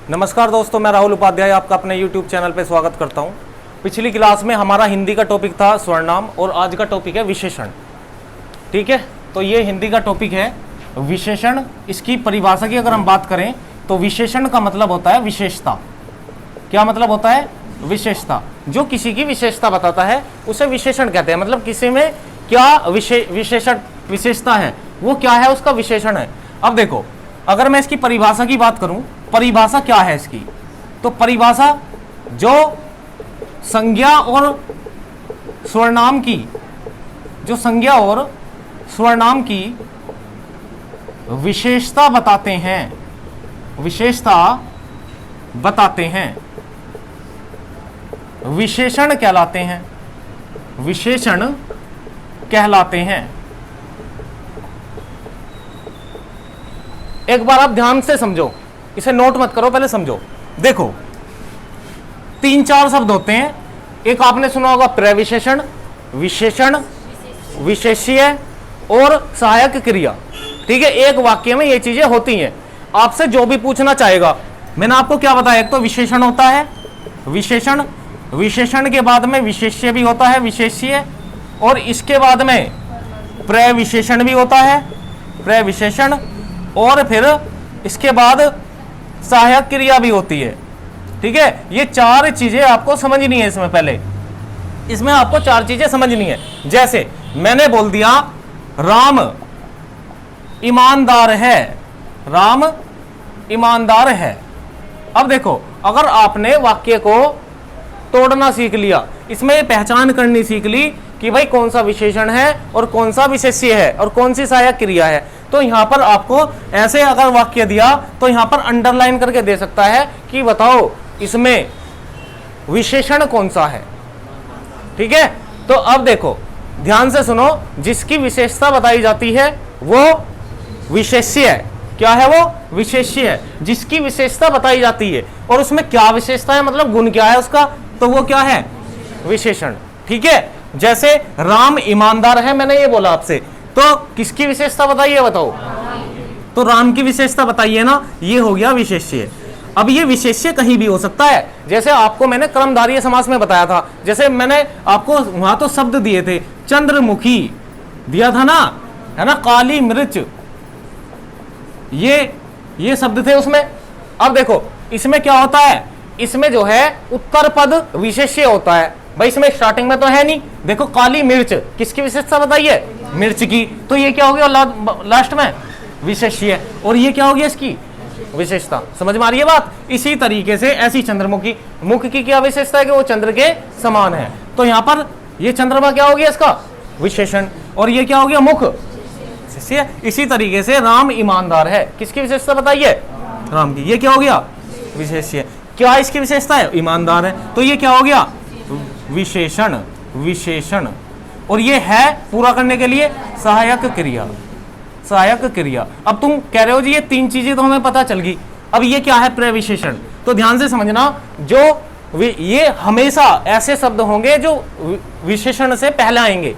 नमस्कार दोस्तों, मैं राहुल उपाध्याय आपका अपने YouTube चैनल पे स्वागत करता हूँ। पिछली क्लास में हमारा हिंदी का टॉपिक था स्वर्णाम और आज का टॉपिक है विशेषण। ठीक है, तो ये हिंदी का टॉपिक है विशेषण। इसकी परिभाषा की अगर हम बात करें तो विशेषण का मतलब होता है विशेषता। क्या मतलब होता है? विशेषता। जो किसी की विशेषता बताता है उसे विशेषण कहते हैं। मतलब किसी में क्या विशेषता है, वो क्या है, उसका विशेषण है। अब देखो, अगर मैं इसकी परिभाषा की बात करूं, परिभाषा क्या है इसकी, तो परिभाषा जो संज्ञा और सर्वनाम की, जो संज्ञा और सर्वनाम की विशेषता बताते हैं, विशेषता बताते हैं, विशेषण कहलाते हैं, विशेषण कहलाते हैं। एक बार आप ध्यान से समझो, इसे नोट मत करो, पहले समझो। देखो, 3-4 शब्द होते हैं। एक आपने सुना होगा प्रविशेषण, विशेषण, विशेष्य और सहायक क्रिया। ठीक है, एक वाक्य में ये चीजें होती हैं। आपसे जो भी पूछना चाहेगा, मैंने आपको क्या बताया, एक तो विशेषण होता है, विशेषण, विशेषण के बाद में विशेष्य भी होता है, विशेष्य, और इसके बाद में प्रविशेषण भी होता है, प्रविशेषण, और फिर इसके बाद सहायक क्रिया भी होती है। ठीक है, ये 4 चीजें आपको समझनी है। इसमें पहले इसमें आपको 4 चीजें समझनी है। जैसे मैंने बोल दिया राम ईमानदार है, राम ईमानदार है। अब देखो, अगर आपने वाक्य को तोड़ना सीख लिया, इसमें पहचान करनी सीख ली कि भाई कौन सा विशेषण है और कौन सा विशेष्य है और कौन सी सहायक क्रिया है, तो यहां पर आपको ऐसे अगर वाक्य दिया तो यहां पर अंडरलाइन करके दे सकता है कि बताओ इसमें विशेषण कौन सा है। ठीक है, तो अब देखो, ध्यान से सुनो, जिसकी विशेषता बताई जाती है वो विशेष्य है। क्या है वो? विशेष्य है। जिसकी विशेषता बताई जाती है और उसमें क्या विशेषता है, मतलब गुण क्या है उसका, तो वो क्या है? विशेषण। ठीक है, जैसे राम ईमानदार है, मैंने ये बोला आपसे, तो किसकी विशेषता बताइए, बताओ। तो राम की विशेषता बताइए ना, ये हो गया विशेष्य। अब ये विशेष्य कहीं भी हो सकता है। जैसे आपको मैंने कर्मधारय समास में बताया था, जैसे मैंने आपको वहां तो शब्द दिए थे, चंद्रमुखी दिया था ना, है ना, काली मिर्च, ये शब्द थे उसमें। अब देखो, इसमें क्या होता है, इसमें जो है उत्तर पद विशेष्य होता है। भाई इसमें स्टार्टिंग में तो है नहीं। देखो, काली मिर्च, किसकी विशेषता बताइए? मिर्च की। तो ये क्या हो गया लास्ट में? विशेष्य। और ये क्या हो गया इसकी विशेषता। समझ में आ रही है बात? इसी तरीके से ऐसी चंद्रमुखी, मुख की क्या विशेषता है कि वो चंद्र के समान है, तो यहां पर ये चंद्रमा क्या हो गया इसका? विशेषण। और ये क्या हो गया? मुख। इसी तरीके से राम ईमानदार है, किसकी विशेषता बताइए? राम की। ये क्या हो गया? विशेष्य। क्या इसकी विशेषता है? ईमानदार है, तो ये क्या हो गया? विशेषण। विशेषण। और ये है पूरा करने के लिए सहायक क्रिया, सहायक क्रिया। अब तुम कह रहे हो जी ये 3 चीजें तो हमें पता चल गई, अब ये क्या है? प्रविशेषण। तो ध्यान से समझना, जो ये हमेशा ऐसे शब्द होंगे जो विशेषण से पहले आएंगे।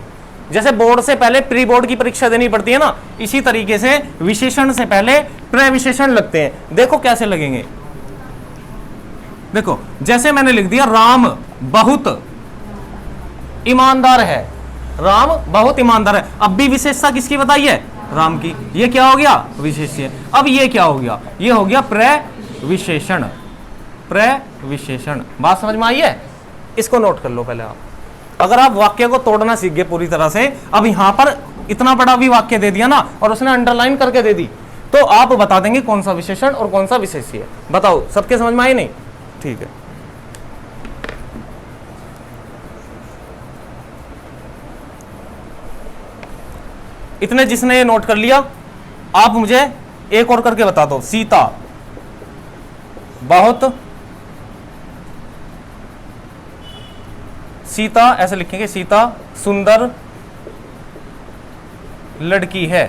जैसे बोर्ड से पहले प्री बोर्ड की परीक्षा देनी पड़ती है ना, इसी तरीके से विशेषण से पहले प्रविशेषण लगते हैं। देखो कैसे लगेंगे। देखो, जैसे मैंने लिख दिया राम बहुत ईमानदार है, राम बहुत ईमानदार है। अब भी विशेषता किसकी बताइए? राम की। ये क्या हो गया? विशेष्य। अब ये क्या हो गया? ये हो गया प्रविशेषण। प्रविशेषण। बात समझ में आई है? इसको नोट कर लो पहले आप। अगर आप वाक्य को तोड़ना सीख गए पूरी तरह से, अब यहां पर इतना बड़ा भी वाक्य दे दिया ना और उसने अंडरलाइन करके दे दी, तो आप बता देंगे कौन सा विशेषण और कौन सा विशेष्य है। बताओ, सबके समझ में आई? नहीं? ठीक है। इतने जिसने ये नोट कर लिया, आप मुझे एक और करके बता दो। सीता बहुत, सीता ऐसे लिखेंगे, सीता सुंदर लड़की है।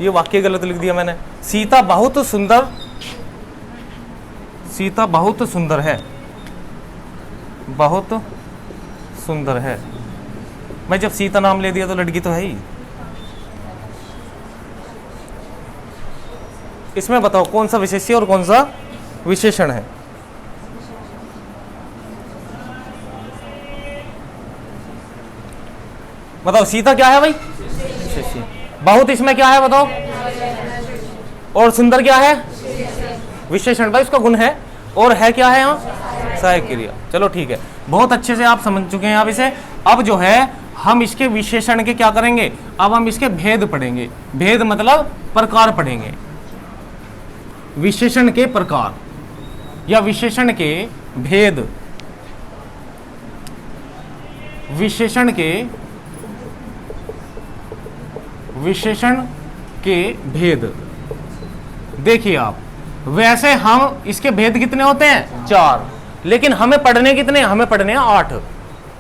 ये वाक्य गलत लिख दिया मैंने। सीता बहुत सुंदर, सीता बहुत सुंदर है, बहुत सुंदर है। मैं जब सीता नाम ले दिया तो लड़की तो है ही। इसमें बताओ कौन सा विशेष्य और कौन सा विशेषण है। बताओ सीता क्या है भाई, विशेष्य। बहुत इसमें क्या है बताओ, और सुंदर क्या है, विशेषण भाई उसका गुण है, और है क्या है यहाँ, सहायक क्रिया। चलो ठीक है, बहुत अच्छे से आप समझ चुके हैं आप इसे। अब जो है हम इसके विशेषण के क्या करेंगे, अब हम इसके भेद पढ़ेंगे। भेद मतलब प्रकार पढ़ेंगे, विशेषण के प्रकार या विशेषण के भेद, विशेषण के भेद। देखिए आप, वैसे हम इसके भेद कितने होते हैं, 4, लेकिन हमें पढ़ने कितने, हमें पढ़ने हैं 8।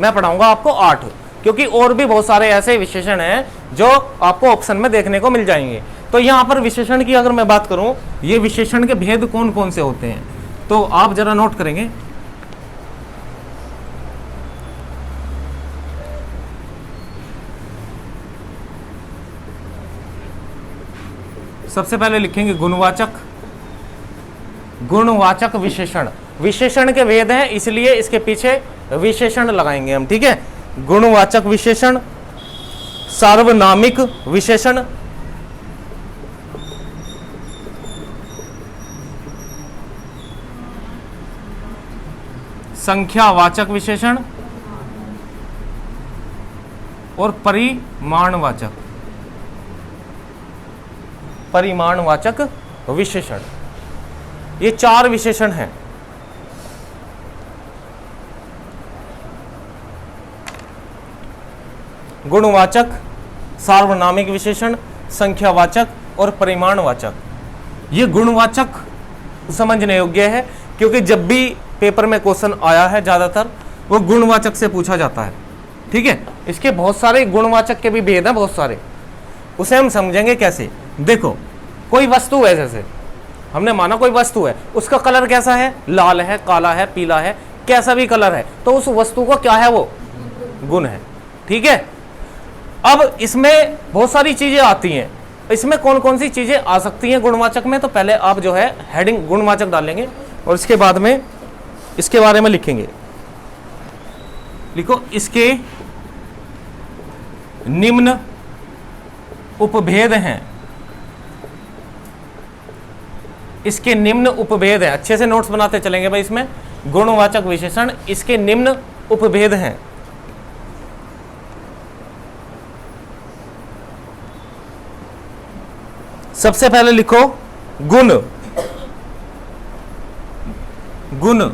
मैं पढ़ाऊंगा आपको 8, क्योंकि और भी बहुत सारे ऐसे विशेषण हैं जो आपको ऑप्शन में देखने को मिल जाएंगे। तो यहां पर विशेषण की अगर मैं बात करूं, ये विशेषण के भेद कौन कौन से होते हैं, तो आप जरा नोट करेंगे। सबसे पहले लिखेंगे गुणवाचक, गुणवाचक विशेषण। विशेषण के भेद हैं, इसलिए इसके पीछे विशेषण लगाएंगे हम, ठीक है। गुणवाचक विशेषण, सार्वनामिक विशेषण, संख्यावाचक विशेषण और परिमाणवाचक, परिमाणवाचक विशेषण। ये 4 विशेषण हैं। गुणवाचक, सार्वनामिक विशेषण, संख्यावाचक और परिमाणवाचक। ये गुणवाचक समझने योग्य है, क्योंकि जब भी पेपर में क्वेश्चन आया है ज्यादातर वो गुणवाचक से पूछा जाता है, ठीक है। इसके बहुत सारे गुणवाचक के भी भेद हैं, बहुत सारे, उसे हम समझेंगे कैसे। देखो, कोई वस्तु है, जैसे हमने माना कोई वस्तु है, उसका कलर कैसा है, लाल है, काला है, पीला है, कैसा भी कलर है, तो उस वस्तु का क्या है, वो गुण है, ठीक है। अब इसमें बहुत सारी चीजें आती हैं, इसमें कौन कौन सी चीजें आ सकती हैं गुणवाचक में, तो पहले आप जो है हेडिंग गुणवाचक डालेंगे और इसके बाद में इसके बारे में लिखेंगे। लिखो, इसके निम्न उपभेद हैं, इसके निम्न उपभेद हैं। अच्छे से नोट्स बनाते चलेंगे भाई। इसमें गुणवाचक विशेषण, इसके निम्न उपभेद हैं। सबसे पहले लिखो गुण, गुण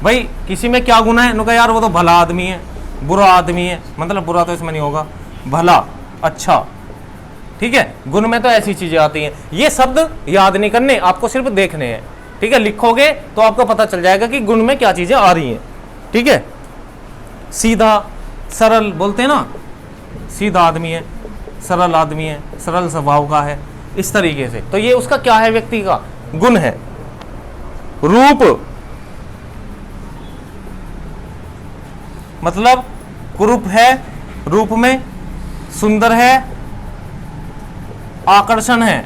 भाई किसी में क्या गुण है, उनका यार वो तो भला आदमी है, बुरा आदमी है, मतलब बुरा तो इसमें नहीं होगा, भला, अच्छा, ठीक है। गुण में तो ऐसी चीजें आती हैं। ये शब्द याद नहीं करने, आपको सिर्फ देखने हैं, ठीक है। लिखोगे तो आपको पता चल जाएगा कि गुण में क्या चीजें आ रही हैं, ठीक है। सीधा, सरल बोलते हैं ना, सीधा आदमी है, सरल आदमी है, सरल स्वभाव का है, इस तरीके से। तो ये उसका क्या है, व्यक्ति का गुण है। रूप मतलब कुरूप है, रूप में सुंदर है, आकर्षण है,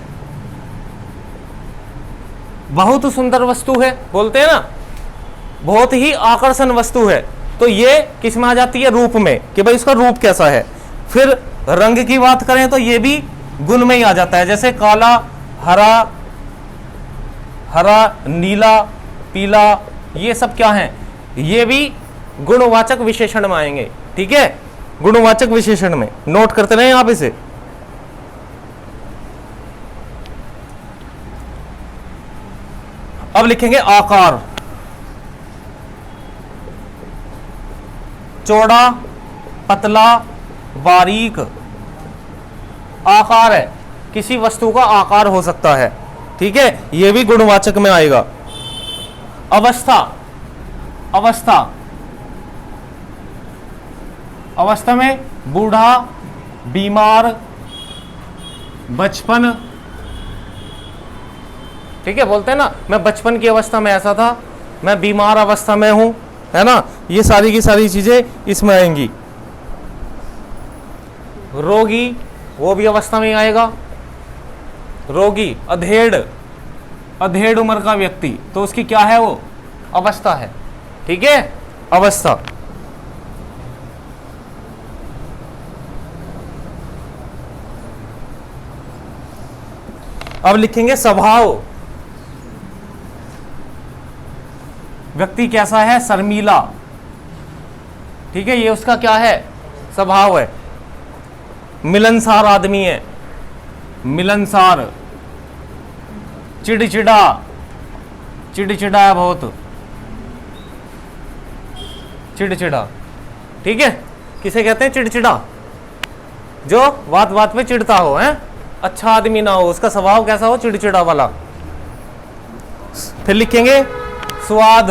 बहुत सुंदर वस्तु है, बोलते हैं ना, बहुत ही आकर्षण वस्तु है। तो ये किस में आ जाती है, रूप में, कि भाई इसका रूप कैसा है। फिर रंग की बात करें तो ये भी गुण में ही आ जाता है, जैसे काला, हरा, हरा, नीला, पीला, ये सब क्या है, ये भी गुणवाचक विशेषण में आएंगे, ठीक है। गुणवाचक विशेषण में नोट करते रहे आप इसे। अब लिखेंगे आकार, चौड़ा, पतला, बारीक। आकार है, किसी वस्तु का आकार हो सकता है, ठीक है, यह भी गुणवाचक में आएगा। अवस्था, अवस्था, अवस्था में बूढ़ा, बीमार, बचपन, ठीक है। बोलते हैं ना, मैं बचपन की अवस्था में ऐसा था, मैं बीमार अवस्था में हूं, है ना, ये सारी की सारी चीजें इसमें आएंगी। रोगी, वो भी अवस्था में आएगा, रोगी, अधेड़, अधेड़ उम्र का व्यक्ति, तो उसकी क्या है वो? अवस्था है। ठीक है, अवस्था। अब लिखेंगे स्वभाव। व्यक्ति कैसा है? शर्मीला। ठीक है, ये उसका क्या है? स्वभाव है। मिलनसार आदमी है, मिलनसार। चिड़चिड़ा, चिड़चिड़ा है बहुत, चिड़चिड़ा। ठीक है, किसे कहते हैं? चिड़चिड़ा, जो बात बात पे चिढ़ता हो, है, अच्छा आदमी ना हो, उसका स्वभाव कैसा हो? चिड़चिड़ा वाला। फिर लिखेंगे स्वाद।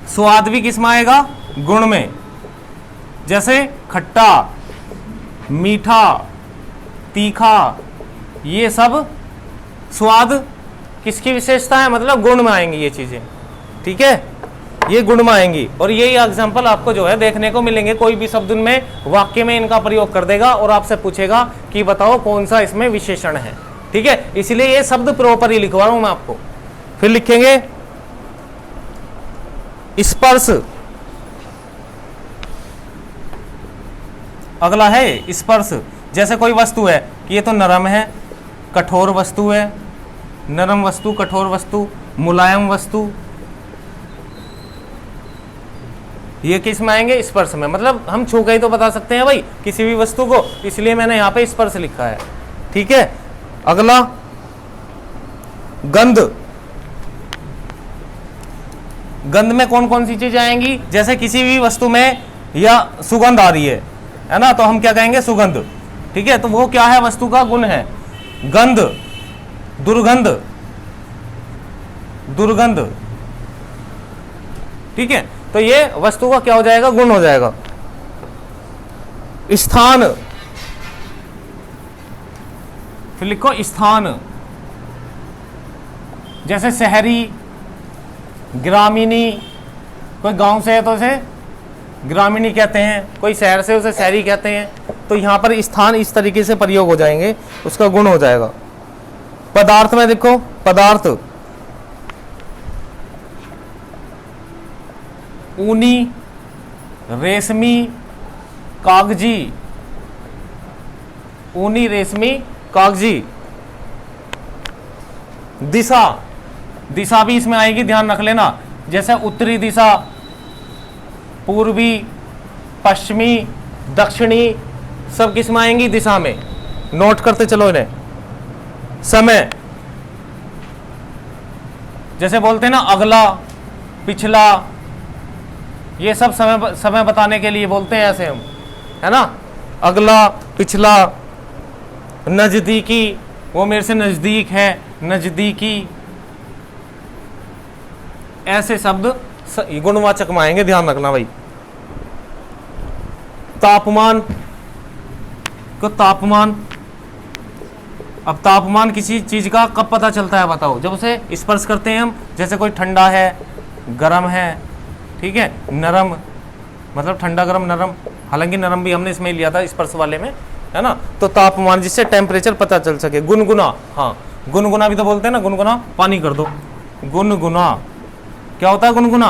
स्वाद भी किस में आएगा? गुण में। जैसे खट्टा, मीठा, तीखा, ये सब स्वाद किसकी विशेषता है? मतलब गुण में आएंगी ये चीजें। ठीक है, ये गुण में आएंगी। और यही एग्जाम्पल आपको जो है देखने को मिलेंगे। कोई भी शब्द में, वाक्य में इनका प्रयोग कर देगा और आपसे पूछेगा कि बताओ कौन सा इसमें विशेषण है। ठीक है, इसलिए ये शब्द प्रॉपर ही लिखवा रहा हूं मैं आपको। फिर लिखेंगे स्पर्श। अगला है स्पर्श। जैसे कोई वस्तु है कि ये तो नरम है, कठोर वस्तु है, नरम वस्तु, कठोर वस्तु, मुलायम वस्तु, ये किस में आएंगे? स्पर्श में। मतलब हम छू के ही तो बता सकते हैं भाई किसी भी वस्तु को, इसलिए मैंने यहां पे स्पर्श लिखा है। ठीक है, अगला गंध। गंध में कौन कौन सी चीजें आएंगी? जैसे किसी भी वस्तु में या सुगंध आ रही है ना, तो हम क्या कहेंगे? सुगंध। ठीक है, तो वो क्या है? वस्तु का गुण है। गंध, दुर्गंध, दुर्गंध। ठीक है, तो ये वस्तु का क्या हो जाएगा? गुण हो जाएगा। स्थान। फिर लिखो स्थान। जैसे शहरी, ग्रामीणी, कोई गांव से है तो उसे ग्रामीणी कहते हैं, कोई शहर से उसे शहरी कहते हैं। तो यहां पर स्थान इस तरीके से प्रयोग हो जाएंगे, उसका गुण हो जाएगा। पदार्थ में देखो, पदार्थ ऊनी, रेशमी, कागजी, ऊनी, रेशमी, कागजी। दिशा, दिशा भी इसमें आएगी, ध्यान रख लेना। जैसे उत्तरी दिशा, पूर्वी, पश्चिमी, दक्षिणी, सब किस में आएंगी? दिशा में। नोट करते चलो इन्हें। समय, जैसे बोलते हैं ना अगला, पिछला, ये सब समय बताने के लिए बोलते हैं ऐसे हम, है ना। अगला, पिछला, नजदीकी, वो मेरे से नजदीक है, नजदीकी, ऐसे शब्द गुणवाचक में आएंगे, ध्यान रखना भाई। तापमान को, तापमान। अब तापमान किसी चीज का कब पता चलता है बताओ? जब उसे स्पर्श करते हैं हम। जैसे कोई ठंडा है, गर्म है, ठीक है, नरम, मतलब ठंडा, गर्म, नरम। हालांकि नरम भी हमने इसमें लिया था स्पर्श वाले में, है ना। तो तापमान, जिससे टेम्परेचर पता चल सके। गुनगुना, हाँ, गुनगुना भी तो बोलते हैं ना। गुनगुना, पानी कर दो, गुनगुना। क्या होता है गुनगुना?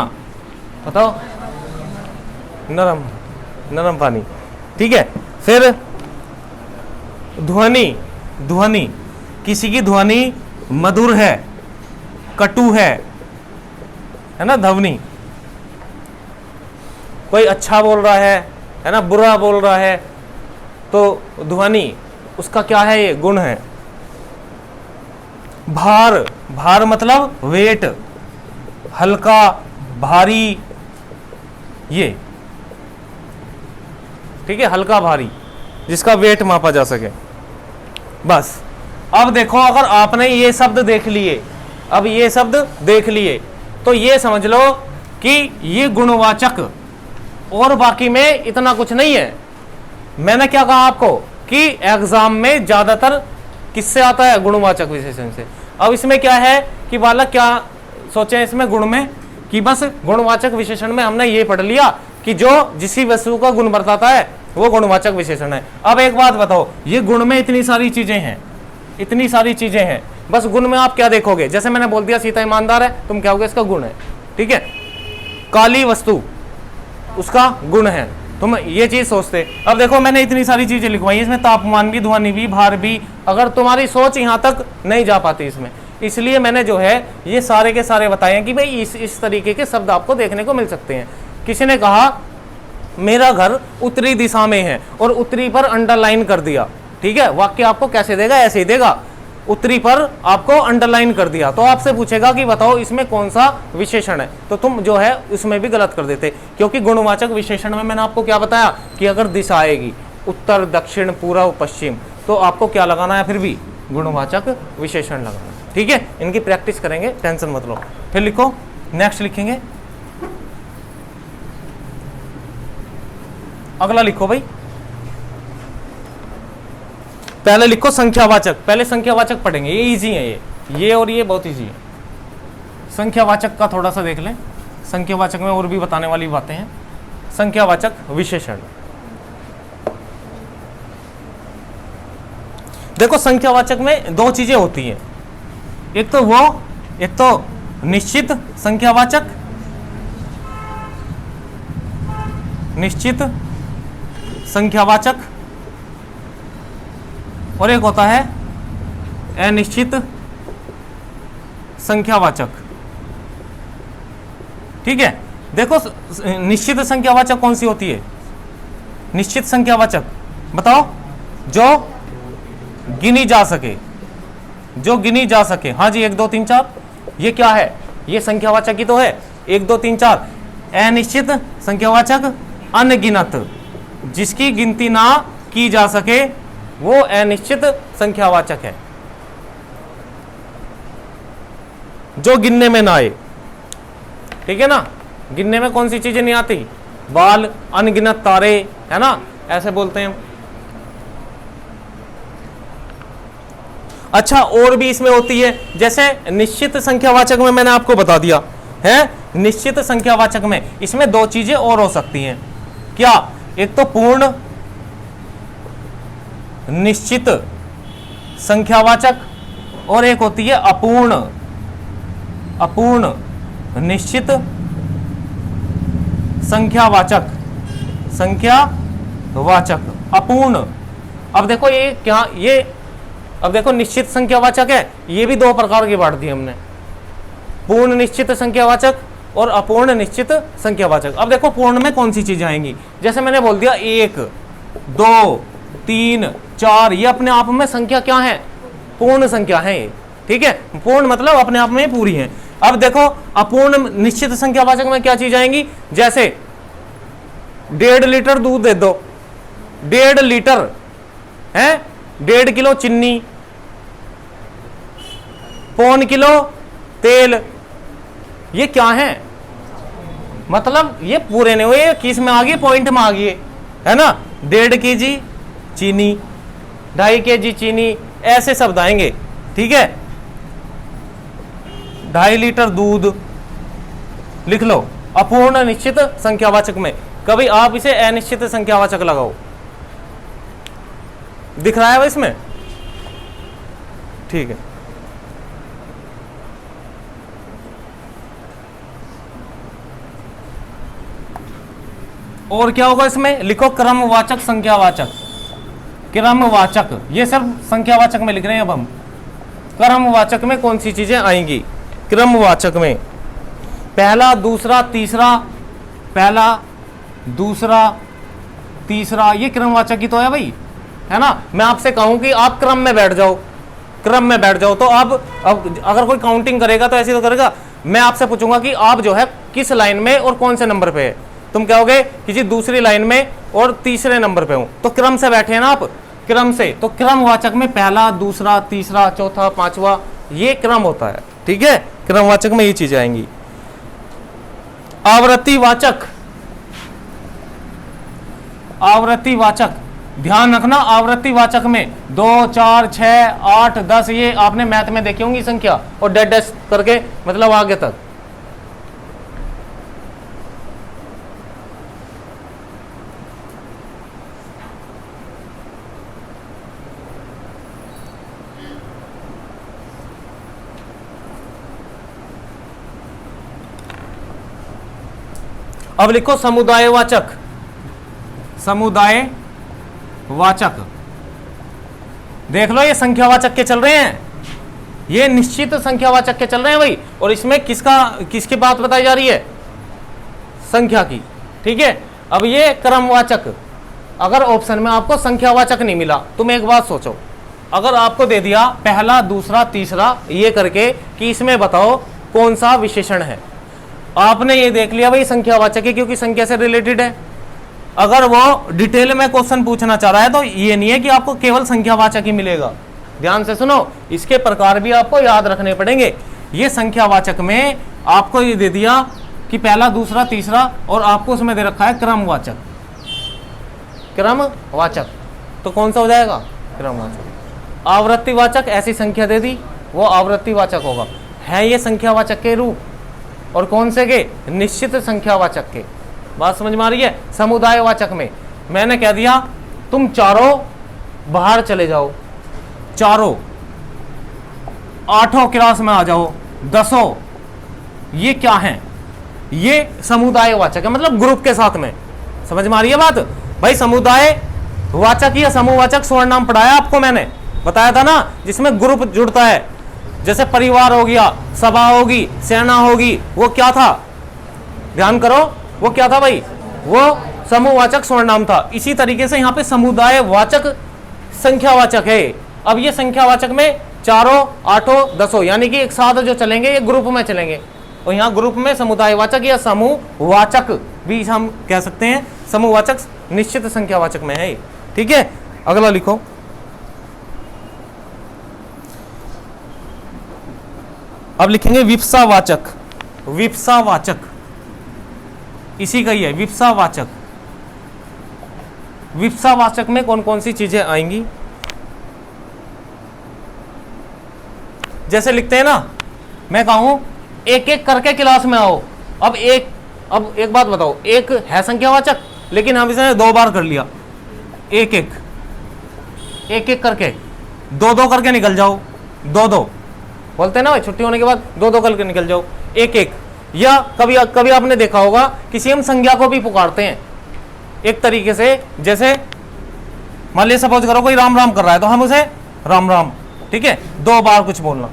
बताओ। नरम, नरम पानी। ठीक है, फिर ध्वनि। ध्वनि, किसी की ध्वनि मधुर है, कटु है ना, ध्वनि। कोई अच्छा बोल रहा है ना, बुरा बोल रहा है, तो ध्वनि उसका क्या है? ये गुण है। भार, भार मतलब वेट, हल्का, भारी, ये। ठीक है, हल्का, भारी, जिसका वेट मापा जा सके। बस अब देखो, अगर आपने ये शब्द देख लिए, अब ये शब्द देख लिए, तो ये समझ लो कि ये गुणवाचक, और बाकी में इतना कुछ नहीं है। मैंने क्या कहा आपको कि एग्जाम में ज्यादातर किससे आता है? गुणवाचक विशेषण से। अब इसमें क्या है कि बालक क्या सोचे इसमें गुण में, कि बस गुणवाचक विशेषण में हमने ये पढ़ लिया कि जो जिसी वस्तु का गुण बताता है वो गुणवाचक विशेषण है। अब एक बात बताओ, ये गुण में इतनी सारी चीजें हैं, इतनी सारी चीजें हैं, बस गुण में आप क्या देखोगे? जैसे मैंने बोल दिया सीता ईमानदार है, तुम क्या होगे? इसका गुण है। ठीक है, काली वस्तु उसका गुण है, तुम ये चीज सोचते। अब देखो मैंने इतनी सारी चीजें लिखवाई, इसमें तापमान भी, ध्वनि भी, भार भी, अगर तुम्हारी सोच यहां तक नहीं जा पाती इसमें, इसलिए मैंने जो है ये सारे के सारे बताए हैं कि भाई इस तरीके के शब्द आपको देखने को मिल सकते हैं। किसी ने कहा मेरा घर उत्तरी दिशा में है और उत्तरी पर अंडरलाइन कर दिया, ठीक है, वाक्य आपको कैसे देगा? ऐसे ही देगा, उत्तरी पर आपको अंडरलाइन कर दिया, तो आपसे पूछेगा कि बताओ इसमें कौन सा विशेषण है, तो तुम जो है उसमें भी गलत कर देते, क्योंकि गुणवाचक विशेषण में मैंने आपको क्या बताया कि अगर दिशा आएगी उत्तर, दक्षिण, पूर्व, पश्चिम, तो आपको क्या लगाना है? फिर भी गुणवाचक विशेषण लगाना। ठीक है, इनकी प्रैक्टिस करेंगे, टेंशन मत लो। फिर लिखो, नेक्स्ट लिखेंगे, अगला लिखो भाई, पहले लिखो संख्यावाचक। पहले संख्यावाचक पढ़ेंगे, ये इजी है, ये और ये बहुत इजी है। संख्यावाचक का थोड़ा सा देख लें, संख्यावाचक में और भी बताने वाली बातें हैं। संख्यावाचक विशेषण, देखो संख्यावाचक में दो चीजें होती हैं, एक तो निश्चित संख्यावाचक, निश्चित संख्यावाचक, और एक होता है अनिश्चित संख्यावाचक। ठीक है, देखो निश्चित संख्यावाचक कौन सी होती है? निश्चित संख्यावाचक बताओ, जो गिनी जा सके, जो गिनी जा सके। हाँ जी, 1 2 3 4, ये क्या है? ये संख्यावाचक ही तो है, 1 2 3 4। अनिश्चित संख्यावाचक अनगिनत, जिसकी गिनती ना की जा सके वो अनिश्चित संख्यावाचक है, जो गिनने में ना आए। ठीक है ना, गिनने में कौन सी चीजें नहीं आती? बाल, अनगिनत तारे, है ना, ऐसे बोलते हैं। अच्छा, और भी इसमें होती है, जैसे निश्चित संख्यावाचक में मैंने आपको बता दिया है, निश्चित संख्यावाचक में इसमें दो चीजें और हो सकती हैं। क्या? एक तो पूर्ण निश्चित संख्यावाचक, और एक होती है अपूर्ण, अपूर्ण निश्चित संख्यावाचक, संख्यावाचक अपूर्ण। अब देखो ये क्या, ये अब देखो निश्चित संख्यावाचक है, ये भी दो प्रकार की बांट दी हमने, पूर्ण निश्चित संख्यावाचक और अपूर्ण निश्चित संख्यावाचक। अब देखो पूर्ण में कौन सी चीजें आएंगी, जैसे मैंने बोल दिया 1 2 3 4, ये अपने आप में संख्या क्या है? पूर्ण संख्या है ये। ठीक है, पूर्ण मतलब अपने आप में पूरी है। अब देखो अपूर्ण निश्चित संख्यावाचक में क्या चीज आएंगी, जैसे 1.5 लीटर दूध दे दो, 1.5 लीटर है, 1.5 किलो चीनी, 1.25 किलो तेल, ये क्या है? मतलब ये पूरे नहीं हुए, किस में आ गए? पॉइंट में आ गए, है ना। 1.5 kg चीनी, 2.5 kg चीनी, ऐसे शब्द आएंगे। ठीक है, 2.5 लीटर दूध लिख लो अपूर्ण निश्चित संख्यावाचक में। कभी आप इसे अनिश्चित संख्यावाचक लगाओ, दिख रहा है इसमें? ठीक है, और क्या होगा इसमें? लिखो क्रमवाचक संख्यावाचक, क्रमवाचक, ये सब संख्यावाचक में लिख रहे हैं अब हम। क्रमवाचक में कौन सी चीजें आएंगी? क्रमवाचक में पहला, दूसरा, तीसरा, पहला, दूसरा, तीसरा, ये क्रमवाचक ही तो है भाई, है ना। मैं आपसे कहूं कि आप क्रम में बैठ जाओ, क्रम में बैठ जाओ, तो अब अगर कोई काउंटिंग करेगा तो ऐसे तो करेगा। मैं आपसे पूछूंगा कि आप जो है किस लाइन में और कौन से नंबर पे है, तुम कहोगे कि जी दूसरी लाइन में और तीसरे नंबर पे हूं, तो क्रम से बैठे हैं ना आप, क्रम से। तो क्रमवाचक में पहला, दूसरा, तीसरा, चौथा, पांचवा, ये क्रम होता है। ठीक है, क्रमवाचक में ये चीजें आएंगी। आवृत्तिवाचक, आवृत्तिवाचक, ध्यान रखना, आवृत्तिवाचक में 2 4 6 8 10, ये आपने मैथ में देखी होंगी संख्या, और डैश डैश करके मतलब आगे तक। अब लिखो समुदायवाचक, समुदायवाचक। देख लो ये संख्यावाचक के चल रहे हैं, ये निश्चित संख्यावाचक के चल रहे हैं भाई। और इसमें किसकी बात बताई जा रही है? संख्या की। ठीक है, अब ये क्रमवाचक। अगर ऑप्शन में आपको संख्यावाचक नहीं मिला, तुम एक बात सोचो, अगर आपको दे दिया पहला, दूसरा, तीसरा ये करके कि इसमें बताओ कौन सा विशेषण है, आपने ये देख लिया भाई संख्यावाचक है क्योंकि संख्या से रिलेटेड है। अगर वो डिटेल में क्वेश्चन पूछना चाह रहा है तो ये नहीं है कि आपको केवल संख्यावाचक ही मिलेगा। ध्यान से सुनो, इसके प्रकार भी आपको याद रखने पड़ेंगे। ये संख्यावाचक में आपको ये दे दिया कि पहला, दूसरा, तीसरा, और आपको उसमें दे रखा है क्रमवाचक। क्रमवाचक तो कौन सा हो जाएगा? क्रमवाचक। आवृत्तिवाचक ऐसी संख्या दे दी, वो आवृत्तिवाचक होगा। है ये संख्यावाचक के रूप, और कौन से के? निश्चित संख्यावाचक के। बात समझ में आ रही है? समुदायवाचक में मैंने कह दिया तुम चारों बाहर चले जाओ, चारों, आठों क्लास में आ जाओ, 10, ये क्या है? ये समुदायवाचक है, मतलब ग्रुप के साथ में। समझ में आ रही है बात भाई? समुदायवाचक या समूहवाचक स्वर्ण नाम पढ़ाया आपको, मैंने बताया था ना, जिसमें ग्रुप जुड़ता है। जैसे परिवार हो गया, सभा होगी, सेना होगी, वो क्या था? ध्यान करो, वो क्या था भाई? वो समूहवाचक स्वर्ण नाम था। इसी तरीके से यहाँ पे समुदायवाचक संख्यावाचक है। अब ये संख्यावाचक में चारों, आठों, 10 यानी कि एक साथ जो चलेंगे ये ग्रुप में चलेंगे। और यहाँ ग्रुप में समुदायवाचक या समूहवाचक भी हम कह सकते हैं। समूहवाचक निश्चित संख्यावाचक में है। ठीक है, अगला लिखो। अब लिखेंगे विप्सावाचक। विप्सावाचक इसी का ही है, विप्सावाचक। विप्सावाचक में कौन कौन सी चीजें आएंगी? जैसे लिखते हैं ना, मैं कहूं एक एक करके क्लास में आओ। अब एक बात बताओ, एक है संख्यावाचक, लेकिन हम इसे 2 बार कर लिया। एक एक करके, 2 करके निकल जाओ, 2 बोलते हैं ना भाई, छुट्टी होने के बाद 2 करके निकल जाओ, एक। या कभी आपने देखा होगा किसी हम संज्ञा को भी पुकारते हैं एक तरीके से। जैसे मान लीजिए सपोज करो कोई राम राम कर रहा है तो हम उसे राम राम, ठीक है, 2 बार कुछ बोलना।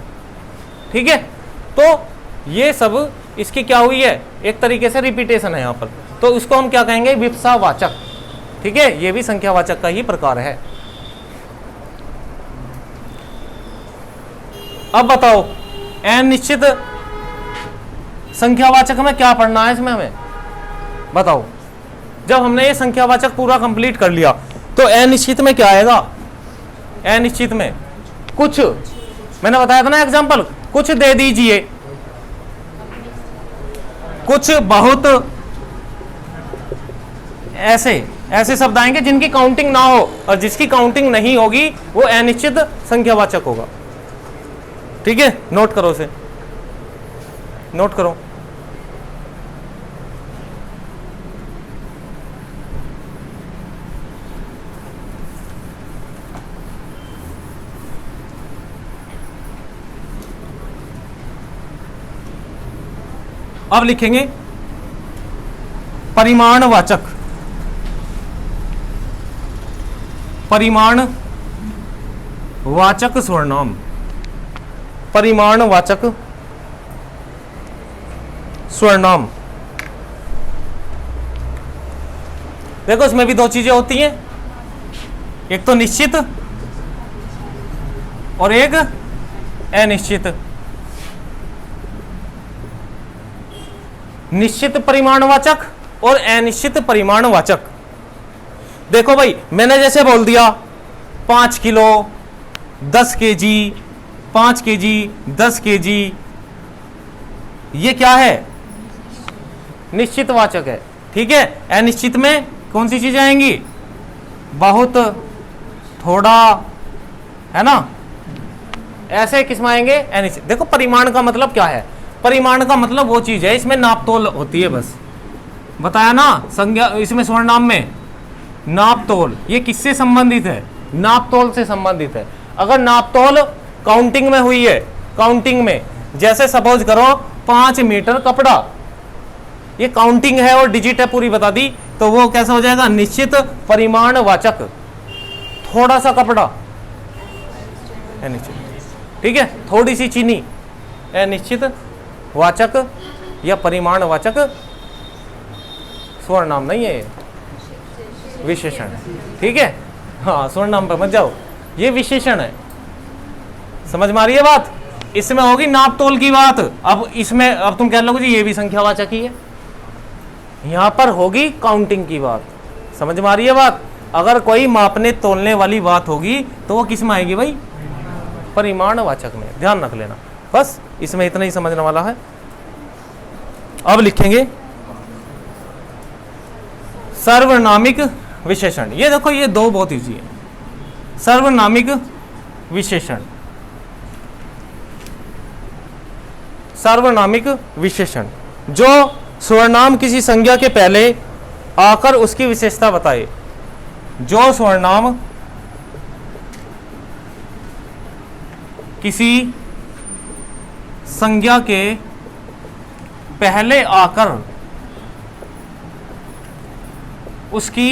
ठीक है, तो ये सब इसकी क्या हुई है? एक तरीके से रिपीटेशन है यहाँ पर, तो इसको हम क्या कहेंगे? विप्सावाचक। ठीक है, ये भी संख्यावाचक का ही प्रकार है। अब बताओ अनिश्चित संख्यावाचक में क्या पढ़ना है? इसमें हमें बताओ, जब हमने ये संख्यावाचक पूरा कंप्लीट कर लिया तो अनिश्चित में क्या आएगा? अनिश्चित में कुछ, मैंने बताया था ना एग्जांपल, कुछ दे दीजिए, कुछ, बहुत, ऐसे शब्द आएंगे जिनकी काउंटिंग ना हो, और जिसकी काउंटिंग नहीं होगी वो अनिश्चित संख्यावाचक होगा। ठीक है, नोट करो इसे, नोट करो। अब लिखेंगे परिमाणवाचक। परिमाणवाचक स्वर्णाम। परिमाणवाचक स्वर्णाम। देखो इसमें भी 2 चीजें होती हैं, एक तो निश्चित और एक अनिश्चित। निश्चित परिमाणवाचक और अनिश्चित परिमाणवाचक। देखो भाई, मैंने जैसे बोल दिया 5 किलो, 10 केजी, 5 केजी, 10 केजी, ये क्या है? निश्चितवाचक है। ठीक है, अनिश्चित में कौन सी चीजें आएंगी? बहुत, थोड़ा, है ना, ऐसे किसमें आएंगे? अनिश्चित। देखो परिमाण का मतलब क्या है? परिमाण का मतलब वो चीज है इसमें नापतोल होती है, बस बताया ना। संज्ञा इसमें स्वर्णाम में नापतोल, ये किससे संबंधित है? नापतोल से संबंधित है। अगर नापतोल काउंटिंग में हुई है, काउंटिंग में, जैसे सपोज करो 5 मीटर कपड़ा, ये काउंटिंग है और डिजिट है पूरी बता दी, तो वो कैसा हो जाएगा, निश्चित परिमाणवाचक। थोड़ा सा कपड़ा अनिश्चित, ठीक है, थोड़ी सी चीनी अनिश्चित वाचक या परिमाणवाचक स्वर्णनाम नहीं है, विशेषण है, ठीक है। हाँ, स्वर्णनाम पर मत जाओ, ये विशेषण है। समझ में आ रही है बात? इसमें होगी नाप तोल की बात। अब इसमें अब तुम कह लोगे जी ये भी संख्यावाचक ही है, यहां पर होगी काउंटिंग की बात। समझ में आ रही है बात? अगर कोई मापने तोलने वाली बात होगी तो वो किस में आएगी भाई, परिमाणवाचक में। ध्यान रख लेना, बस इसमें इतना ही समझने वाला है। अब लिखेंगे सर्वनामिक विशेषण। ये देखो, ये दो बहुत इजी है। सर्वनामिक विशेषण, सार्वनामिक विशेषण जो स्वर्णाम किसी संज्ञा के पहले आकर उसकी विशेषता बताए। जो स्वर्णाम किसी संज्ञा के पहले आकर उसकी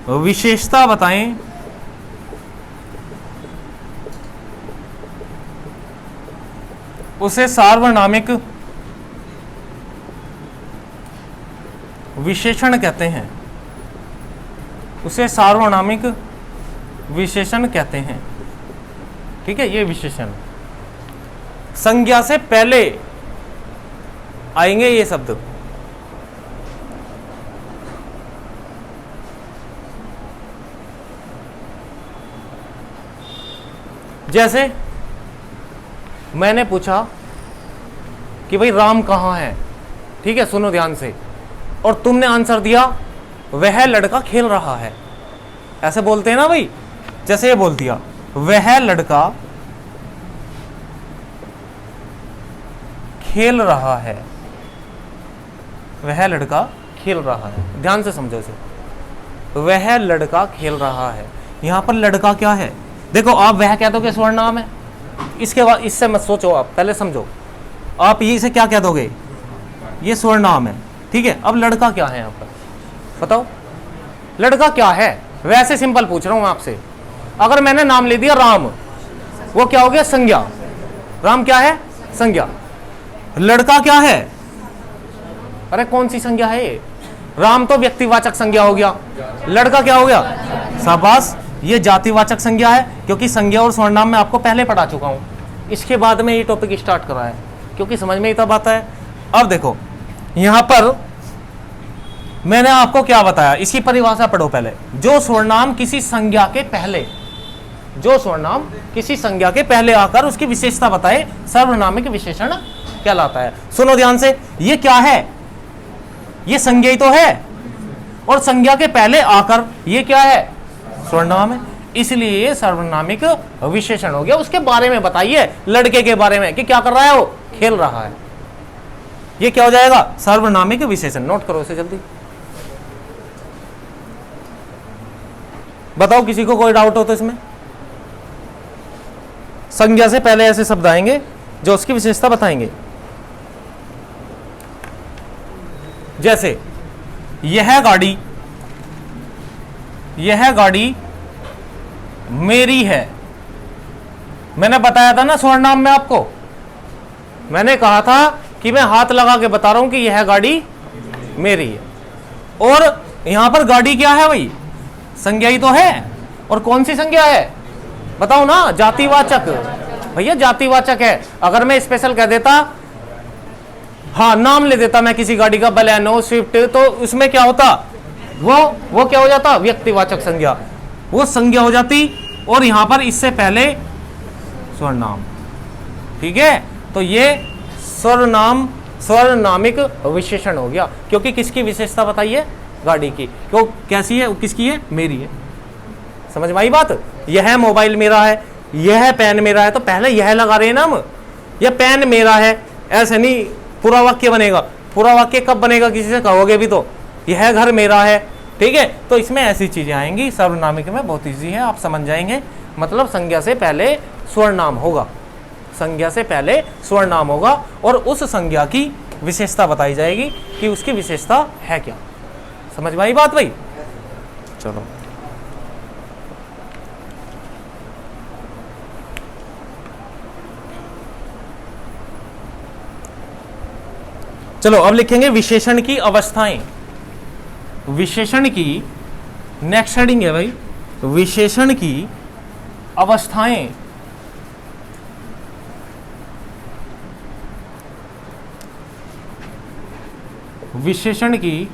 विशेषता बताएं, उसे सार्वनामिक विशेषण कहते हैं। उसे सार्वनामिक विशेषण कहते हैं, ठीक है। ये विशेषण संज्ञा से पहले आएंगे ये शब्द। जैसे मैंने पूछा कि भाई राम कहाँ है, ठीक है, सुनो ध्यान से, और तुमने आंसर दिया वह लड़का खेल रहा है। ऐसे बोलते हैं ना भाई, जैसे ये बोल दिया वह लड़का खेल रहा है, वह लड़का खेल रहा है। ध्यान से समझो इसे, वह लड़का खेल रहा है। यहां पर लड़का क्या है, देखो आप वह कह दो कि स्वर्णनाम है, इसके बाद इससे मत सोचो, आप पहले समझो। आप ये इसे क्या कह दोगे, ये स्वर्णनाम है, ठीक है। अब लड़का क्या है यहाँ पर बताओ, लड़का क्या है? वैसे सिंपल पूछ रहा हूं मैं आपसे। अगर मैंने नाम ले दिया राम, वो क्या हो गया, संज्ञा। राम क्या है, संज्ञा। लड़का क्या है, अरे कौन सी संज्ञा है ये? राम तो व्यक्तिवाचक संज्ञा हो गया, लड़का क्या हो गया, शाबाश, ये जातिवाचक संज्ञा है, क्योंकि संज्ञा और स्वर्णनाम में आपको पहले पढ़ा चुका हूं। इसके बाद में ये टॉपिक स्टार्ट करा है, क्योंकि समझ में ही तब आता है। अब देखो यहां पर मैंने आपको क्या बताया, इसकी परिभाषा पढ़ो पहले। जो स्वर्णनाम किसी संज्ञा के पहले, जो स्वर्णनाम किसी संज्ञा के पहले आकर उसकी विशेषता बताए, सर्वनामिक विशेषण कहलाता है। सुनो ध्यान से, ये क्या है, ये संज्ञा ही तो है, और संज्ञा के पहले आकर ये क्या है, स्वर्णनाम है, इसलिए ये सर्वनामिक विशेषण हो गया। उसके बारे में बताइए, लड़के के बारे में, कि क्या कर रहा है, वो खेल रहा है, ये क्या हो जाएगा, सर्वनामिक विशेषण। नोट करो इसे जल्दी। बताओ किसी को कोई डाउट हो तो इसमें? संज्ञा से पहले ऐसे शब्द आएंगे जो उसकी विशेषता बताएंगे। जैसे यह गाड़ी मेरी है। मैंने बताया था ना स्वर्णनाम में आपको, मैंने कहा था कि मैं हाथ लगा के बता रहा हूं कि यह गाड़ी मेरी है। और यहां पर गाड़ी क्या है भाई, संज्ञा ही तो है। और कौन सी संज्ञा है बताओ ना, जातिवाचक। भैया जातिवाचक है। अगर मैं स्पेशल कह देता, हाँ नाम ले देता मैं किसी गाड़ी का, बलेनो, स्विफ्ट, तो उसमें क्या होता, वो क्या हो जाता, व्यक्तिवाचक संज्ञा, वो संज्ञा हो जाती। और यहां पर इससे पहले स्वर्णनाम, ठीक है। तो ये स्वर्णनाम स्वर्णनामिक विशेषण हो गया, क्योंकि किसकी विशेषता बताइए, गाड़ी की। क्यों, कैसी है, किसकी है, मेरी है। समझ में आई बात? यह मोबाइल मेरा है, यह पेन मेरा है, तो पहले यह लगा रहे हैं ना हम, यह पेन मेरा है। ऐसे नहीं पूरा वाक्य बनेगा। पूरा वाक्य कब बनेगा, किसी से कहोगे भी तो, यह घर मेरा है, ठीक है। तो इसमें ऐसी चीजें आएंगी। सर्वनामिक में बहुत इजी है, आप समझ जाएंगे। मतलब संज्ञा से पहले स्वर्णनाम होगा, संज्ञा से पहले स्वर्णनाम होगा, और उस संज्ञा की विशेषता बताई जाएगी कि उसकी विशेषता है क्या। समझ में आई बात भाई? चलो चलो अब लिखेंगे विशेषण की अवस्थाएं। विशेषण की नेक्स्ट हेडिंग है भाई, विशेषण की अवस्थाएं। विशेषण की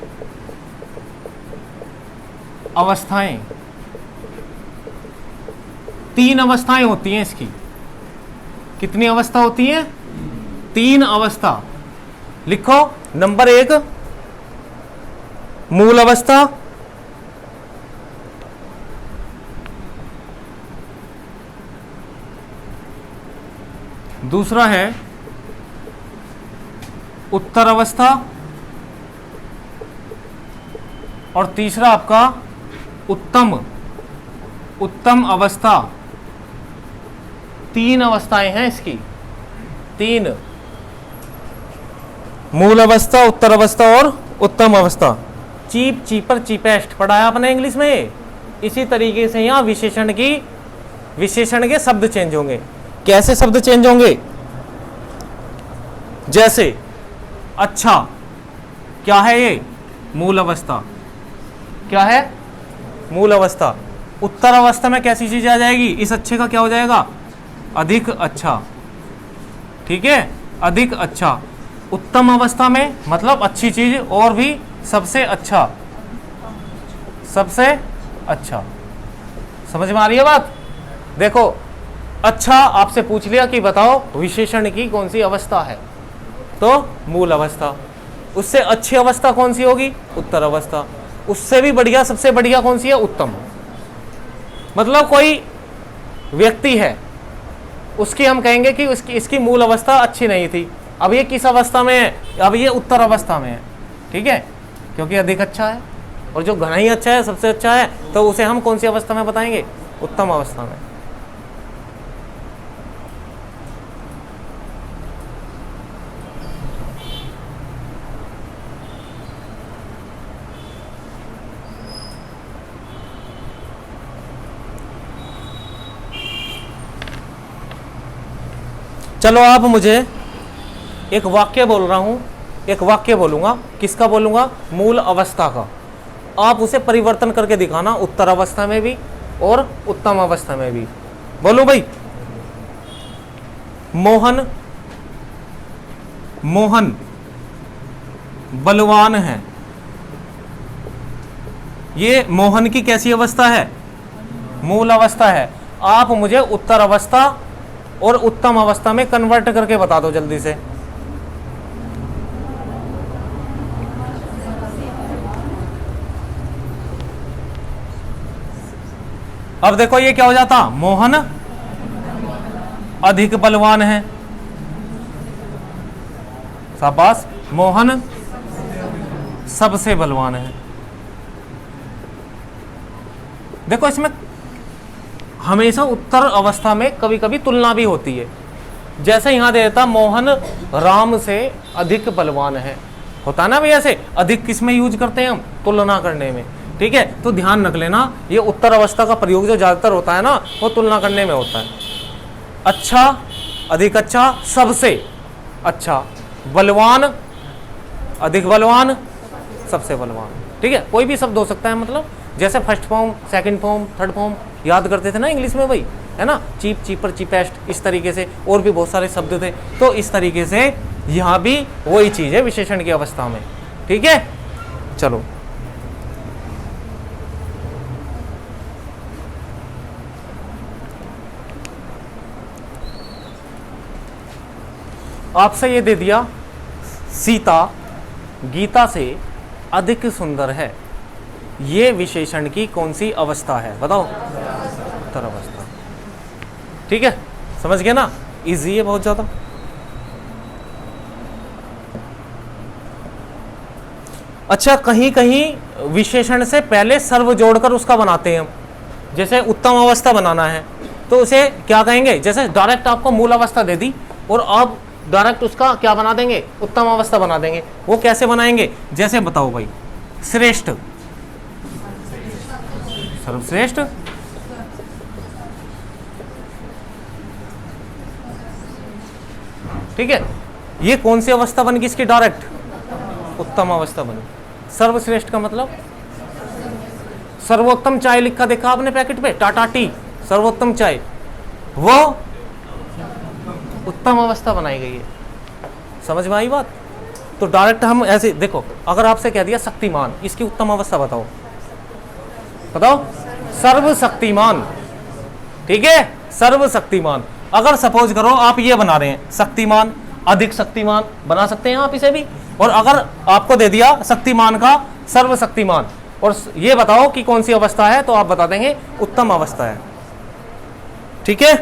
अवस्थाएं, 3 अवस्थाएं होती हैं इसकी। कितनी अवस्था होती है? 3 अवस्था। लिखो, नंबर 1 मूल अवस्था, दूसरा है उत्तर अवस्था, और तीसरा आपका उत्तम अवस्था। 3 अवस्थाएं हैं इसकी, 3, मूल अवस्था, उत्तर अवस्था और उत्तम अवस्था। चीप, चीपर, चीपेस्ट पढ़ा है आपने इंग्लिश में। इसी तरीके से यहां विशेषण के शब्द चेंज होंगे। कैसे शब्द चेंज होंगे? जैसे अच्छा, क्या है ये? मूल अवस्था। क्या है? मूल अवस्था। उत्तर अवस्था में कैसी चीज आ जाएगी? इस अच्छे का क्या हो जाएगा? अधिक अच्छा। ठीक है, अधिक अच्छा। उत्तम अवस्था में मतलब अच्छी चीज और भी सबसे अच्छा, सबसे अच्छा। समझ में आ रही है बात? देखो, अच्छा आपसे पूछ लिया कि बताओ विशेषण की कौन सी अवस्था है, तो मूल अवस्था। उससे अच्छी अवस्था कौन सी होगी? उत्तर अवस्था। उससे भी बढ़िया, सबसे बढ़िया कौन सी है? उत्तम। मतलब कोई व्यक्ति है, उसकी हम कहेंगे कि इसकी मूल अवस्था अच्छी नहीं थी, अब ये किस अवस्था में है? अब ये उत्तर अवस्था में है। ठीक है, क्योंकि अधिक अच्छा है, और जो घना ही अच्छा है, सबसे अच्छा है, तो उसे हम कौन सी अवस्था में बताएंगे? उत्तम अवस्था में। चलो आप मुझे एक वाक्य बोल रहा हूं, एक वाक्य बोलूंगा। किसका बोलूंगा? मूल अवस्था का। आप उसे परिवर्तन करके दिखाना, उत्तर अवस्था में भी और उत्तम अवस्था में भी। बोलो भाई। मोहन बलवान है। ये मोहन की कैसी अवस्था है? मूल अवस्था है। आप मुझे उत्तर अवस्था और उत्तम अवस्था में कन्वर्ट करके बता दो जल्दी से। अब देखो ये क्या हो जाता? मोहन अधिक बलवान है। शाबाश। मोहन सबसे बलवान है। देखो इसमें हमेशा उत्तर अवस्था में कभी कभी तुलना भी होती है। जैसे यहां दे देता मोहन राम से अधिक बलवान है, होता ना भी ऐसे। अधिक किस में यूज करते हैं हम? तुलना करने में। ठीक है, तो ध्यान रख लेना, ये उत्तर अवस्था का प्रयोग जो ज्यादातर होता है ना, वो तुलना करने में होता है। अच्छा, अधिक अच्छा, सबसे अच्छा, बलवान, अधिक बलवान, सबसे बलवान। ठीक है, कोई भी शब्द हो सकता है, मतलब जैसे first form, second form, third form याद करते थे ना इंग्लिश में भाई, है ना? चीप, चीपर, चीपेस्ट, इस तरीके से और भी बहुत सारे शब्द थे। तो इस तरीके से यहां भी वही चीज है विशेषण की अवस्था में। ठीक है, चलो आपसे ये दे दिया, सीता गीता से अधिक सुंदर है। ये विशेषण की कौन सी अवस्था है? बताओ। उत्तर अवस्था। ठीक है, समझ गए ना? इजी है बहुत ज्यादा। अच्छा, कहीं कहीं विशेषण से पहले सर्व जोड़कर उसका बनाते हैं हम। जैसे उत्तम अवस्था बनाना है तो उसे क्या कहेंगे? जैसे डायरेक्ट आपको मूल अवस्था दे दी और अब डायरेक्ट उसका क्या बना देंगे, उत्तम अवस्था बना देंगे। वो कैसे बनाएंगे, जैसे बताओ भाई, श्रेष्ठ, सर्वश्रेष्ठ, ठीक है। ये कौन सी अवस्था बन गई इसकी, डायरेक्ट उत्तम अवस्था बनी। सर्वश्रेष्ठ का मतलब, सर्वोत्तम चाय लिखा देखा आपने पैकेट पे, टाटा टी, सर्वोत्तम चाय, वो उत्तम अवस्था बनाई गई है। समझ में आई बात। तो डायरेक्ट हम ऐसे देखो, अगर आपसे कह दिया शक्तिमान, इसकी उत्तम अवस्था बताओ, बताओ, सर्वशक्तिमान, ठीक है, सर्वशक्तिमान। अगर सपोज करो आप ये बना रहे हैं शक्तिमान, अधिक शक्तिमान बना सकते हैं आप इसे भी। और अगर आपको दे दिया शक्तिमान का सर्वशक्तिमान, और ये बताओ कि कौन सी अवस्था है, तो आप बता देंगे उत्तम अवस्था है, ठीक है।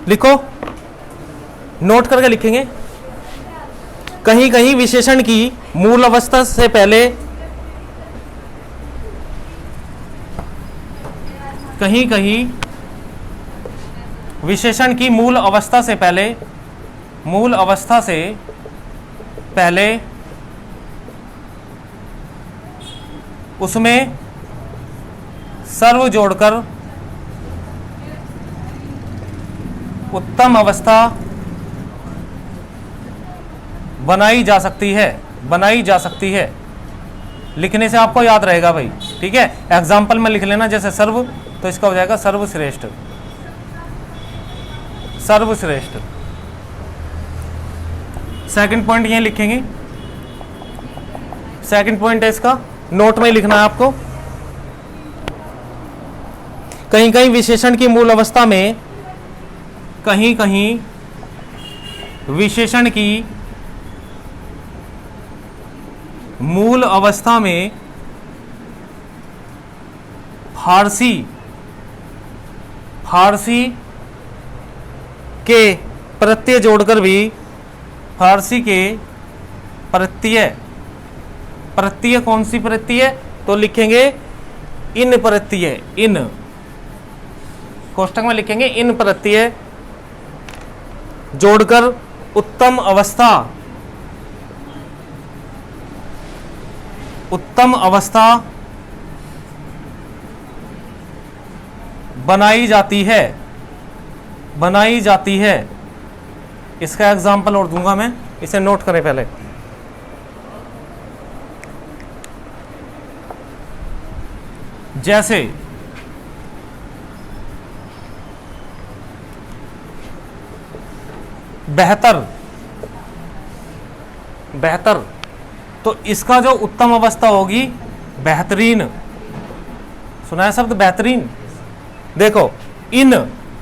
लिखो, नोट करके लिखेंगे। कहीं कहीं विशेषण की मूल अवस्था से पहले, कहीं कहीं विशेषण की मूल अवस्था से पहले, मूल अवस्था से पहले उसमें सर्व जोड़कर उत्तम अवस्था बनाई जा सकती है, बनाई जा सकती है। लिखने से आपको याद रहेगा भाई, ठीक है। एग्जाम्पल में लिख लेना, जैसे सर्व, तो इसका हो जाएगा सर्वश्रेष्ठ, सर्वश्रेष्ठ। सेकंड पॉइंट यहीं लिखेंगे, सेकंड पॉइंट है इसका, नोट में लिखना है आपको। कहीं कहीं विशेषण की मूल अवस्था में, कहीं कहीं विशेषण की मूल अवस्था में फारसी, फारसी के प्रत्यय जोड़कर भी, फारसी के प्रत्यय, प्रत्यय कौन सी प्रत्यय, तो लिखेंगे इन प्रत्यय, इन कोष्टक में लिखेंगे इन प्रत्यय जोड़कर उत्तम अवस्था, उत्तम अवस्था बनाई जाती है, बनाई जाती है। इसका एग्जाम्पल और दूंगा मैं, इसे नोट करें पहले। जैसे बेहतर, बेहतर, तो इसका जो उत्तम अवस्था होगी बेहतरीन। सुना है शब्द बेहतरीन। देखो, इन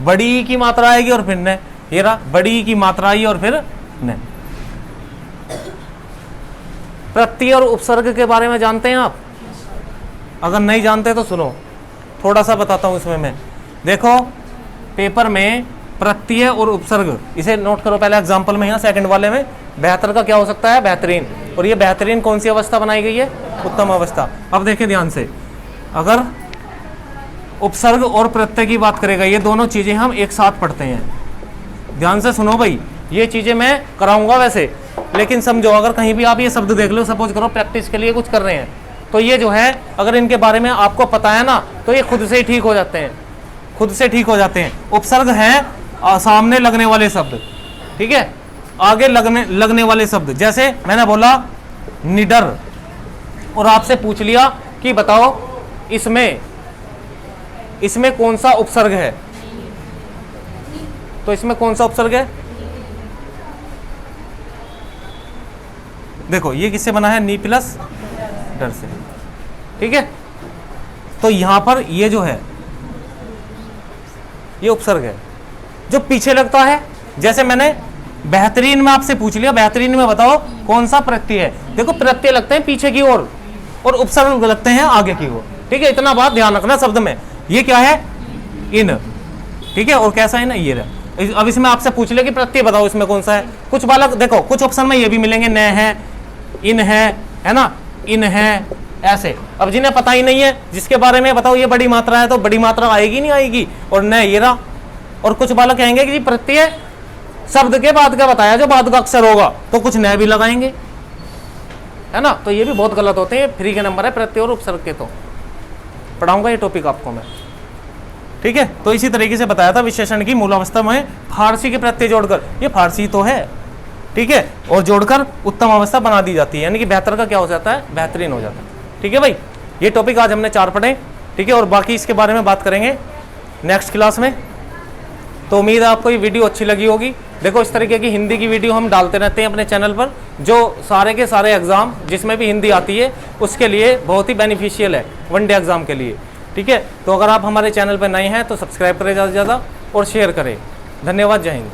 बड़ी की मात्रा आएगी और फिर न, ये रहा बड़ी की मात्रा आई और फिर न। प्रत्यय और उपसर्ग के बारे में जानते हैं आप? अगर नहीं जानते तो सुनो, थोड़ा सा बताता हूं इसमें मैं। देखो, पेपर में प्रत्यय और उपसर्ग, इसे नोट करो पहले एग्जाम्पल में, यहाँ सेकंड वाले में बेहतर का क्या हो सकता है, बेहतरीन। और ये बेहतरीन कौन सी अवस्था बनाई गई है, उत्तम अवस्था। अब देखिए ध्यान से, अगर उपसर्ग और प्रत्यय की बात करेगा, ये दोनों चीजें हम एक साथ पढ़ते हैं। ध्यान से सुनो भाई, ये चीजें मैं कराऊंगा वैसे, लेकिन समझो अगर कहीं भी आप ये शब्द देख लो, सपोज करो प्रैक्टिस के लिए कुछ कर रहे हैं, तो ये जो है अगर इनके बारे में आपको पता है ना, तो ये खुद से ही ठीक हो जाते हैं, खुद से ठीक हो जाते हैं। उपसर्ग है सामने लगने वाले शब्द, ठीक है, आगे लगने वाले शब्द। जैसे मैंने बोला निडर, और आपसे पूछ लिया कि बताओ इसमें कौन सा उपसर्ग है, तो इसमें कौन सा उपसर्ग है? देखो, ये किससे बना है, नी प्लस डर से, ठीक है। तो यहां पर ये जो है, ये उपसर्ग है जो पीछे लगता है। जैसे मैंने बेहतरीन में आपसे पूछ लिया, बेहतरीन में बताओ कौन सा प्रत्यय है। देखो, प्रत्यय लगते हैं पीछे की ओर और उपसर्ग लगते हैं आगे की ओर, ठीक है। इतना बात ध्यान रखना शब्द में। ये क्या है, इन, ठीक है। और कैसा है ना, ये रहा। अब इसमें आपसे पूछ लिया कि प्रत्यय बताओ इसमें कौन सा है। कुछ बालक देखो, कुछ ऑप्शन में ये भी मिलेंगे, न है, इन है ना, इन है, ऐसे। अब जिन्हें पता ही नहीं है, जिसके बारे में बताओ ये बड़ी मात्रा है, तो बड़ी मात्रा आएगी नहीं आएगी, और न ये रहा। और कुछ बालक कहेंगे कि जी प्रत्यय शब्द के बाद का बताया जो बाद का अक्षर होगा, तो कुछ न भी लगाएंगे, है ना। तो ये भी बहुत गलत होते हैं। फ्री के नंबर है प्रत्यय और उपसर्ग के, तो पढ़ाऊंगा ये टॉपिक आपको मैं, ठीक है। तो इसी तरीके से बताया था विशेषण की मूलावस्था में फारसी के प्रत्यय जोड़कर, ये फारसी तो है, ठीक है, और जोड़कर उत्तम अवस्था बना दी जाती है, यानी कि बेहतर का क्या हो जाता है, बेहतरीन हो जाता है, ठीक है भाई। ये टॉपिक आज हमने 4 पढ़े, ठीक है, और बाकी इसके बारे में बात करेंगे नेक्स्ट क्लास में। तो उम्मीद है आपको ये वीडियो अच्छी लगी होगी। देखो इस तरीके की हिंदी की वीडियो हम डालते रहते हैं अपने चैनल पर, जो सारे के सारे एग्जाम जिसमें भी हिंदी आती है उसके लिए बहुत ही बेनिफिशियल है, वनडे एग्जाम के लिए, ठीक है। तो अगर आप हमारे चैनल पर नए हैं तो सब्सक्राइब करें ज़्यादा से ज़्यादा और शेयर करें। धन्यवाद, जय हिंद।